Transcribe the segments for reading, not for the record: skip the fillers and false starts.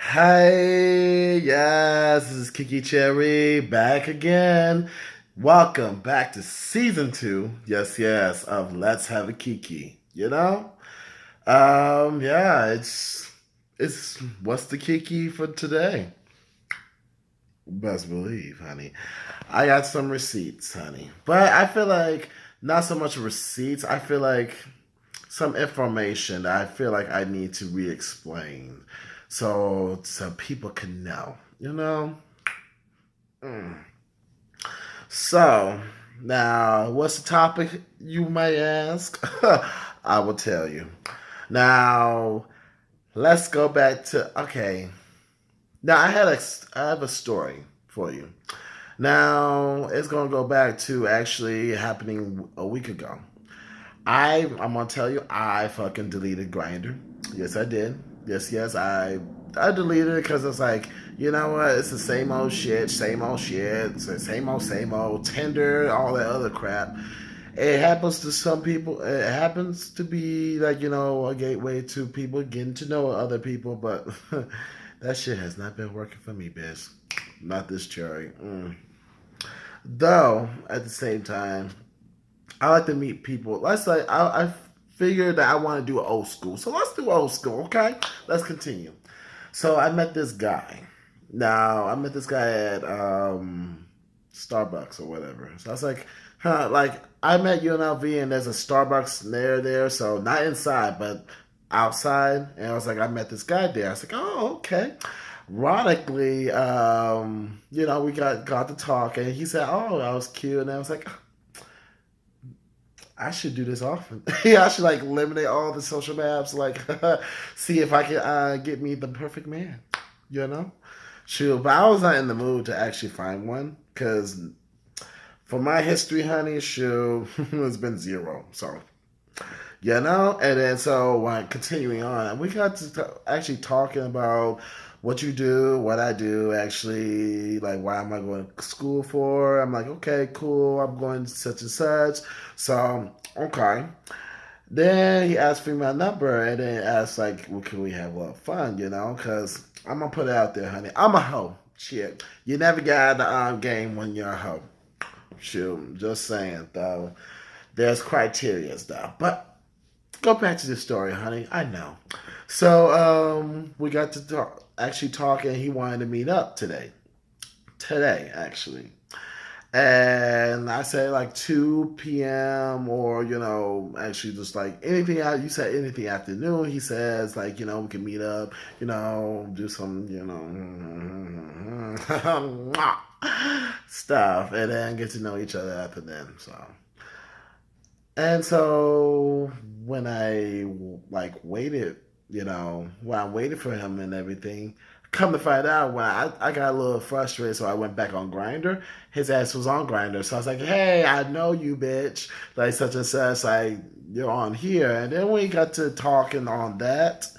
Hey, yes, this is Kiki Cherry back again. Welcome back to season two, yes, of Let's Have a Kiki. Yeah, it's what's the Kiki for today? Best believe, honey. I got some receipts, honey. But I feel like not so much receipts. I feel like some information that I feel like I need to re-explain so people can know. Mm. So now, what's the topic? You may ask. I will tell you. Now, let's go back to okay. Now I have a story for you. Now it's gonna go back to actually happening a week ago. I'm gonna tell you, I fucking deleted Grinder. Yes, I did. Yes, I deleted it because it's like, you know what? It's the same old shit, it's the same old Tinder, all that other crap. It happens to some people. It happens to be like a gateway to people getting to know other people, but that shit has not been working for me, bitch. Not this cherry. Though at the same time, I like to meet people. Let's say I figured that I want to do old school. So let's do old school, okay? Let's continue. So I met this guy. Now I met this guy at Starbucks or whatever. So I was like, huh, like I met UNLV and there's a Starbucks there, so not inside, but outside. And I was like, I met this guy there. I was like, oh, okay. Ironically, we got to talk and he said, oh, I was cute. And I was like, I should do this often. Yeah, I should like eliminate all the social maps, like see if I can get me the perfect man. You know, shoot. But I was not in the mood to actually find one because for my history, honey, shoot, it's been zero. So and then so when continuing on, we got to actually talking about what you do, what I do, actually, like, why am I going to school for? I'm like, okay, cool, I'm going such and such. So, okay. Then he asked me my number and then asked, like, well, can we have a little fun, Because I'm going to put it out there, honey. I'm a hoe. Shit. You never get out of the game when you're a hoe. Shoot, just saying, though. There's criteria, though. But go back to the story, honey. I know. So we got to actually talk, and he wanted to meet up today. Today, actually. And I said like 2 p.m. or, actually just like anything out. You said anything afternoon. He says like, we can meet up, do some, stuff and then get to know each other after then. So when I like waited, when I waited for him and everything, come to find out when I got a little frustrated, so I went back on Grinder. His ass was on Grinder, so I was like, "Hey, I know you, bitch. Like such and such. Like you're on here." And then we got to talking on that.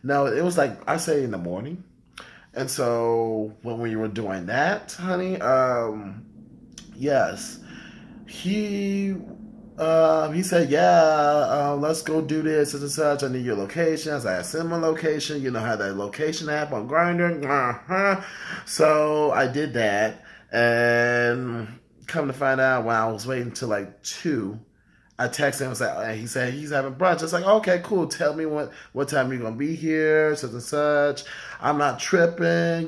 No, it was like I say in the morning. And so when we were doing that, honey, yes, he he said, "Yeah, let's go do this such and such. I need your location." So I sent my location. You know how that location app on Grindr. So I did that, and come to find out, when I was waiting till like 2, I texted him and said, he said he's having brunch. I was like, okay, cool. Tell me what time you're gonna be here, such and such. I'm not tripping,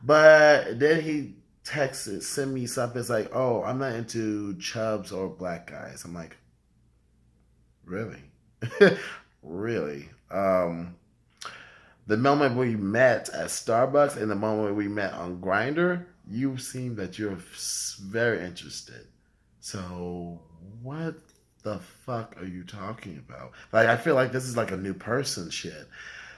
But then he texted, send me something. It's like, oh, I'm not into chubs or black guys. I'm like, really? Really? The moment we met at Starbucks and the moment we met on Grinder, you seem that you're very interested. So what the fuck are you talking about? Like, I feel like this is like a new person shit.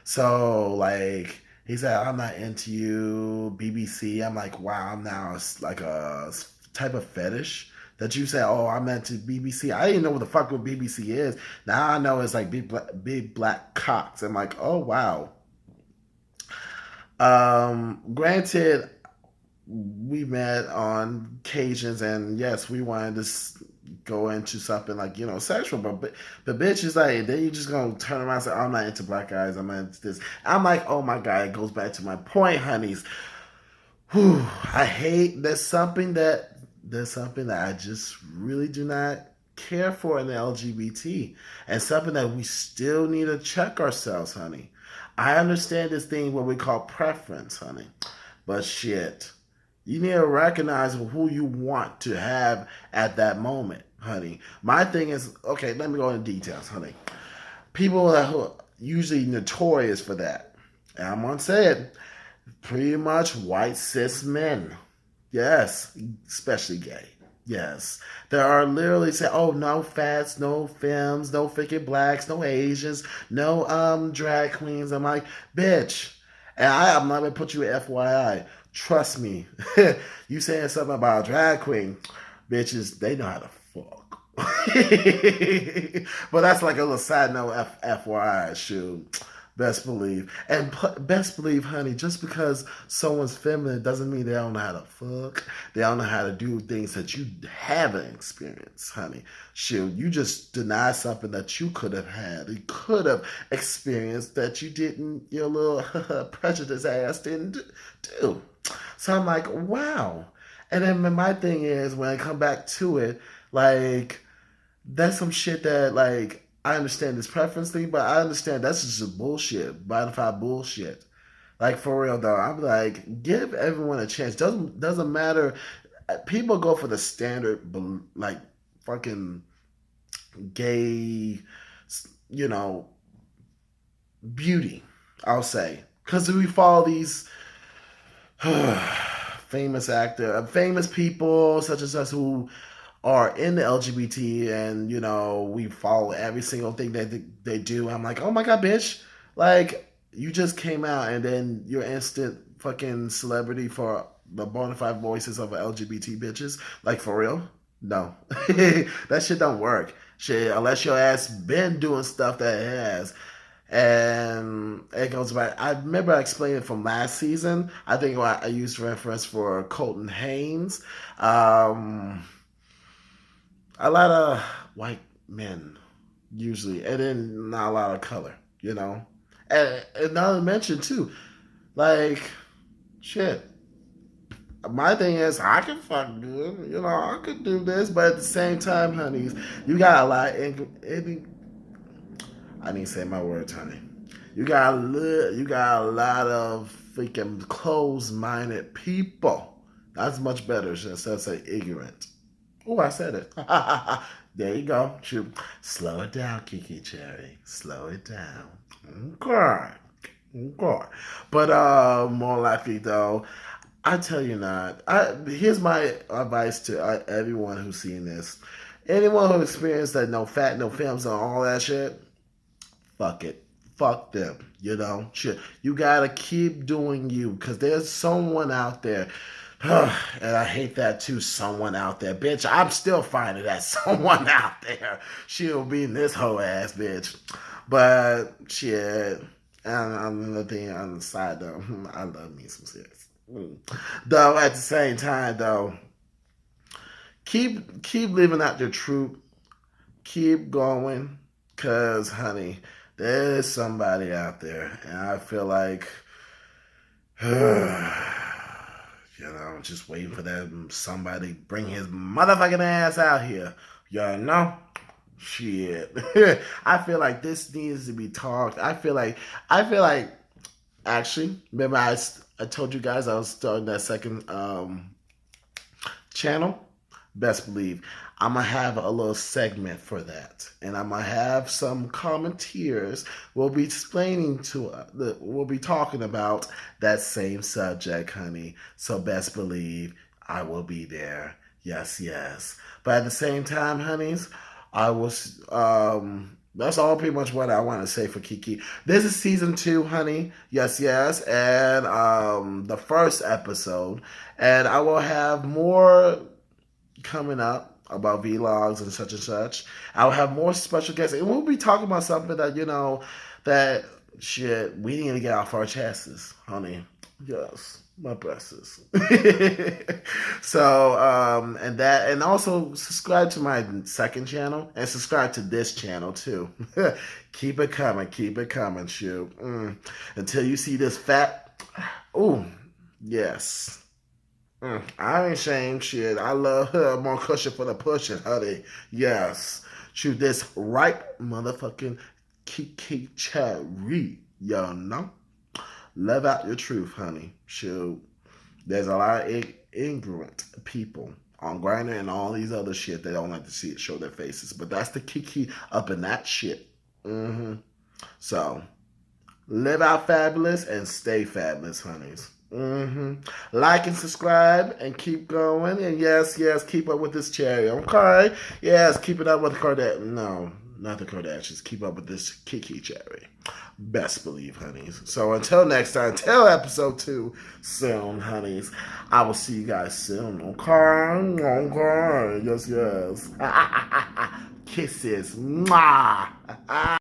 So like he said, I'm not into you, BBC. I'm like, wow, I'm now like a type of fetish that you say, oh, I'm into BBC. I didn't know what the fuck what BBC is. Now I know it's like big black cocks. I'm like, oh wow. Granted, we met on occasions, and yes, we wanted to go into something like, sexual, but the bitch is like, then you just gonna turn around and say, I'm not into black guys, I'm not into this. I'm like, oh my God, it goes back to my point, honeys. Whew, I hate, there's something that I just really do not care for in the LGBT, and something that we still need to check ourselves, honey. I understand this thing what we call preference, honey, but shit, you need to recognize who you want to have at that moment, honey. My thing is, okay, let me go into details, honey. People that who are usually notorious for that, and I'm gonna say it, pretty much white cis men. Yes, especially gay. Yes. There are literally saying, oh, no fats, no femmes, no freaking blacks, no Asians, no drag queens. I'm like, bitch. And I'm not gonna put you in FYI. Trust me. You saying something about a drag queen, bitches, they know how to fuck. But that's like a little side note FYI, shoot. Best believe. And best believe, honey, just because someone's feminine doesn't mean they don't know how to fuck. They don't know how to do things that you haven't experienced, honey. Shoot, you just deny something that you could have had. You could have experienced that you didn't, your little prejudice ass didn't do. So I'm like, wow. And then my thing is, when I come back to it, like, that's some shit that, like, I understand this preference thing, but I understand that's just bullshit, bonafide bullshit. Like, for real though, I'm like, give everyone a chance. Doesn't matter. People go for the standard, like, fucking gay, you know, beauty. I'll say, because we follow these famous people such as us who are in the LGBT, and we follow every single thing that they do. I'm like, oh my God, bitch, like, you just came out and then you're instant fucking celebrity for the bona fide voices of LGBT bitches. Like, for real? No. That shit don't work. Shit, unless your ass been doing stuff that it has. And it goes back. I remember I explained it from last season. I think I used reference for Colton Haynes. A lot of white men, usually, and then not a lot of color, And not to mention, too, like, shit. My thing is, I can fuck good, I could do this, but at the same time, honeys, you got a lot, I need to say my words, honey. You got a lot of freaking closed-minded people. That's much better instead of say ignorant. Oh, I said it. There you go. Shoot. Slow it down, Kiki Cherry. Slow it down. Okay. But more likely though, I tell you not. Here's my advice to everyone who's seen this. Anyone who experienced that no fat, no films, and all that shit, fuck it. Fuck them. Shit. You gotta keep doing you, because there's someone out there. And I hate that too, someone out there. Bitch, I'm still finding that someone out there. She'll be in this whole ass bitch. But shit. And another thing on the side though, I love me some serious. Though at the same time though, keep living out your truth. Keep going. Cause honey, there's somebody out there. And I feel like just waiting for that somebody bring his motherfucking ass out here. Shit. I feel like this needs to be talked. I feel like, actually, remember I told you guys I was starting that second channel? Best believe I'm gonna have a little segment for that, and I'm gonna have some commenters. We'll be explaining we'll be talking about that same subject, honey. So best believe I will be there. Yes. But at the same time, honeys, I was. That's all pretty much what I want to say for KeKe. This is season 2, honey. Yes, and the first episode, and I will have more coming up about vlogs and such. I'll have more special guests, and we'll be talking about something that that shit we need to get off our chests, honey. Yes, my breasts. So, and also subscribe to my second channel and subscribe to this channel too. Keep it coming, shoot. Until you see this fat. Oh, yes. I ain't ashamed, shit. I love her. More cushion for the pushing, honey. Yes. Shoot this ripe motherfucking KeKe cherry. You know? Live out your truth, honey. Shoot. There's a lot of ignorant people on Grindr and all these other shit that don't like to see it show their faces. But that's the KeKe up in that shit. So, live out fabulous and stay fabulous, honeys. Like and subscribe and keep going. And yes, keep up with this cherry. Okay? Yes, keep it up with the Kardashians. No, not the Kardashians. Keep up with this KeKe cherry. Best believe, honeys. So until next time, till episode 2 soon, honeys. I will see you guys soon. Okay? Yes. Kisses. Mwah.